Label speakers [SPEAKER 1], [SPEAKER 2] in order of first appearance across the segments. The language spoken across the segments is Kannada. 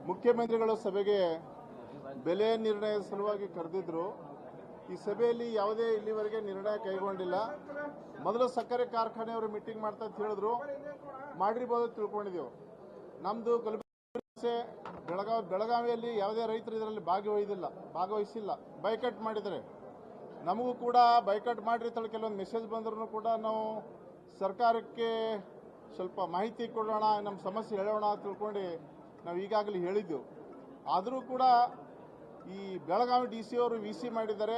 [SPEAKER 1] ಮುಖ್ಯಮಂತ್ರಿಗಳು ಸಭೆಗೆ ಬೆಲೆ ನಿರ್ಣಯದ ಸಲುವಾಗಿ ಕರೆದಿದ್ರು. ಈ ಸಭೆಯಲ್ಲಿ ಯಾವುದೇ ಇಲ್ಲಿವರೆಗೆ ನಿರ್ಣಯ ಕೈಗೊಂಡಿಲ್ಲ. ಮೊದಲು ಸಕ್ಕರೆ ಕಾರ್ಖಾನೆಯವರು ಮೀಟಿಂಗ್ ಮಾಡ್ತಾ ಅಂತ ಹೇಳಿದ್ರು, ಮಾಡಿರ್ಬೋದು ತಿಳ್ಕೊಂಡಿದ್ದೆವು. ನಮ್ಮದು ಕಲಬುರಗಿ ಬೆಳಗಾವಿಯಲ್ಲಿ ಯಾವುದೇ ರೈತರು ಇದರಲ್ಲಿ ಭಾಗವಹಿಸಿಲ್ಲ, ಬೈಕಟ್ ಮಾಡಿದರೆ. ನಮಗೂ ಕೂಡ ಬೈಕಟ್ ಮಾಡಿರಿ ತಳ ಕೆಲವೊಂದು ಮೆಸೇಜ್ ಬಂದ್ರೂ ಕೂಡ ನಾವು ಸರ್ಕಾರಕ್ಕೆ ಸ್ವಲ್ಪ ಮಾಹಿತಿ ಕೊಡೋಣ, ನಮ್ಮ ಸಮಸ್ಯೆ ಹೇಳೋಣ ತಿಳ್ಕೊಂಡು ನಾವು ಈಗಾಗಲೇ ಹೇಳಿದ್ದೆವು. ಆದರೂ ಕೂಡ ಈ ಬೆಳಗಾವಿ DC ಅವರು VC ಮಾಡಿದ್ದಾರೆ.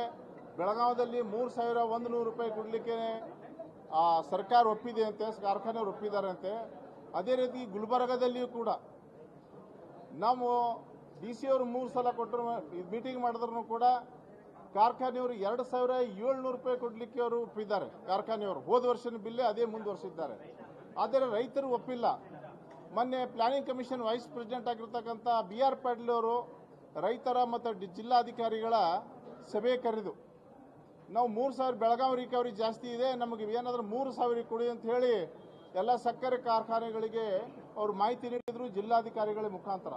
[SPEAKER 1] ಬೆಳಗಾವದಲ್ಲಿ 3,100 ರೂಪಾಯಿ ಕೊಡಲಿಕ್ಕೆ ಸರ್ಕಾರ ಒಪ್ಪಿದೆ ಅಂತೆ, ಕಾರ್ಖಾನೆಯವರು ಒಪ್ಪಿದ್ದಾರೆ ಅಂತೆ. ಅದೇ ರೀತಿ ಗುಲ್ಬರ್ಗದಲ್ಲಿಯೂ ಕೂಡ ನಾವು DC ಅವರು 3 ಸಲ ಕೊಟ್ಟರು, ಮೀಟಿಂಗ್ ಮಾಡಿದ್ರು ಕೂಡ ಕಾರ್ಖಾನೆಯವರು 2,700 ರೂಪಾಯಿ ಕೊಡಲಿಕ್ಕೆ ಅವರು ಒಪ್ಪಿದ್ದಾರೆ. ಕಾರ್ಖಾನೆಯವರು ಹೋದ ವರ್ಷದ ಬಿಲ್ಲೇ ಅದೇ ಮುಂದುವರಿಸಿದ್ದಾರೆ. ಆದರೆ ರೈತರು ಒಪ್ಪಿಲ್ಲ. ಮೊನ್ನೆ ಪ್ಲಾನಿಂಗ್ ಕಮಿಷನ್ ವೈಸ್ ಪ್ರೆಸಿಡೆಂಟ್ ಆಗಿರ್ತಕ್ಕಂಥ BR ಪಾಟೀಲ್ ಅವರು ರೈತರ ಮತ್ತು ಜಿಲ್ಲಾಧಿಕಾರಿಗಳ ಸಭೆ ಕರೆದು ನಾವು 3,000 ಬೆಳಗಾವಿ ರಿಕವರಿ ಜಾಸ್ತಿ ಇದೆ, ನಮಗೆ ಏನಾದರೂ 3,000 ಕೊಡಿ ಅಂತ ಹೇಳಿ ಎಲ್ಲ ಸಕ್ಕರೆ ಕಾರ್ಖಾನೆಗಳಿಗೆ ಅವರು ಮಾಹಿತಿ ನೀಡಿದ್ರು ಜಿಲ್ಲಾಧಿಕಾರಿಗಳ ಮುಖಾಂತರ.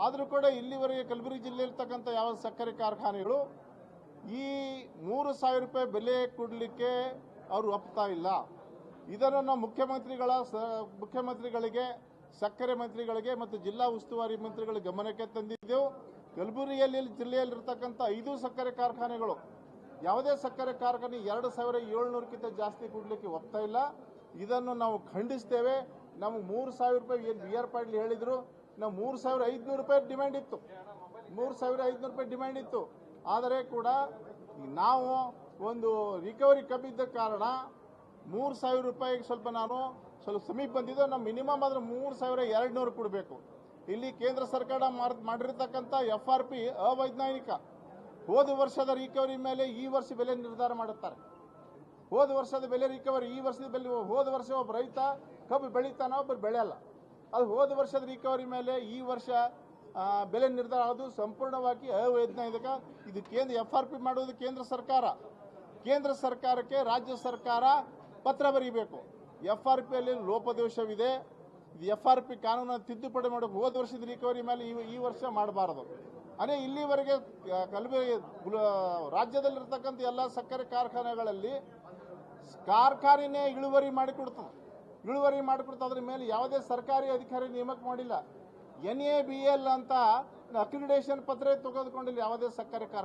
[SPEAKER 1] ಆದರೂ ಕೂಡ ಇಲ್ಲಿವರೆಗೆ ಕಲಬುರಗಿ ಜಿಲ್ಲೆಯಲ್ಲಿರ್ತಕ್ಕಂಥ ಯಾವ ಸಕ್ಕರೆ ಕಾರ್ಖಾನೆಗಳು ಈ 3,000 ರೂಪಾಯಿ ಬೆಲೆ ಕೊಡಲಿಕ್ಕೆ ಅವರು ಒಪ್ತಾ ಇಲ್ಲ. ಇದನ್ನು ನಾವು ಮುಖ್ಯಮಂತ್ರಿಗಳಿಗೆ, ಸಕ್ಕರೆ ಮಂತ್ರಿಗಳಿಗೆ ಮತ್ತು ಜಿಲ್ಲಾ ಉಸ್ತುವಾರಿ ಮಂತ್ರಿಗಳ ಗಮನಕ್ಕೆ ತಂದಿದ್ದೆವು. ಕಲಬುರಗಿಯಲ್ಲಿ ಜಿಲ್ಲೆಯಲ್ಲಿರ್ತಕ್ಕಂಥ 5 ಸಕ್ಕರೆ ಕಾರ್ಖಾನೆಗಳು ಯಾವುದೇ ಸಕ್ಕರೆ ಕಾರ್ಖಾನೆ 2,700ಕ್ಕಿಂತ ಜಾಸ್ತಿ ಕೊಡಲಿಕ್ಕೆ ಒಪ್ತಾ ಇಲ್ಲ. ಇದನ್ನು ನಾವು ಖಂಡಿಸ್ತೇವೆ. ನಮಗೆ 3,000 ರೂಪಾಯಿ ಏನು BR ಪಾಟೀಲ್ ಹೇಳಿದರು, ನಾವು 3,500 ರೂಪಾಯಿ ಡಿಮ್ಯಾಂಡ್ ಇತ್ತು, 3,500 ರೂಪಾಯಿ ಡಿಮ್ಯಾಂಡ್ ಇತ್ತು. ಆದರೆ ಕೂಡ ನಾವು ಒಂದು ರಿಕವರಿ ಕಮ್ಮಿ ಇದ್ದ ಕಾರಣ 3,000 ರೂಪಾಯಿಗೆ ಸ್ವಲ್ಪ ಸಮೀಪ ಬಂದಿದ್ದು. ನಮ್ಮ ಮಿನಿಮಮ್ ಆದರೆ 3,200 ಕೊಡಬೇಕು. ಇಲ್ಲಿ ಕೇಂದ್ರ ಸರ್ಕಾರ ಮಾಡಿರ್ತಕ್ಕಂಥ FRP ಅವೈಜ್ಞಾನಿಕ. ಹೋದ ವರ್ಷದ ರಿಕವರಿ ಮೇಲೆ ಈ ವರ್ಷ ಬೆಲೆ ನಿರ್ಧಾರ ಮಾಡುತ್ತಾರೆ. ಹೋದ ವರ್ಷದ ಬೆಲೆ ರಿಕವರಿ, ಈ ವರ್ಷದ ಬೆಲೆ. ಹೋದ ವರ್ಷ ಒಬ್ಬ ರೈತ ಕಬ್ಬು ಬೆಳೀತಾನ, ಒಬ್ಬರು ಬೆಳೆಯಲ್ಲ. ಅದು ಹೋದ ವರ್ಷದ ರಿಕವರಿ ಮೇಲೆ ಈ ವರ್ಷ ಬೆಲೆ ನಿರ್ಧಾರ ಆಗೋದು ಸಂಪೂರ್ಣವಾಗಿ ಅವೈಜ್ಞಾನಿಕ. ಇದು FRP ಮಾಡುವುದು ಕೇಂದ್ರ ಸರ್ಕಾರ. ಕೇಂದ್ರ ಸರ್ಕಾರಕ್ಕೆ ರಾಜ್ಯ ಸರ್ಕಾರ ಪತ್ರ ಬರೀಬೇಕು. FRPಯಲ್ಲಿ ಲೋಪದೋಷವಿದೆ, ಇದು FRP ಕಾನೂನನ್ನು ತಿದ್ದುಪಡಿ ಮಾಡಬೇಕು. ಹೋದ ವರ್ಷದ ರಿಕವರಿ ಮೇಲೆ ಈ ವರ್ಷ ಮಾಡಬಾರದು. ಇಲ್ಲಿವರೆಗೆ ಕಲಬುರಗಿ ರಾಜ್ಯದಲ್ಲಿರ್ತಕ್ಕಂಥ ಎಲ್ಲ ಸಕ್ಕರೆ ಕಾರ್ಖಾನೆಗಳಲ್ಲಿ ಕಾರ್ಖಾನೆನೇ ಇಳುವರಿ ಮಾಡಿಕೊಡ್ತದೆ. ಅದ್ರ ಮೇಲೆ ಯಾವುದೇ ಸರ್ಕಾರಿ ಅಧಿಕಾರಿ ನೇಮಕ ಮಾಡಿಲ್ಲ. NABL ಅಂತ ಅಕ್ರಿಡಿಟೇಷನ್ ಪತ್ರ ತೆಗೆದುಕೊಂಡಿಲ್ಲ ಯಾವುದೇ ಸಕ್ಕರೆ ಕಾರ್ಖಾನೆ.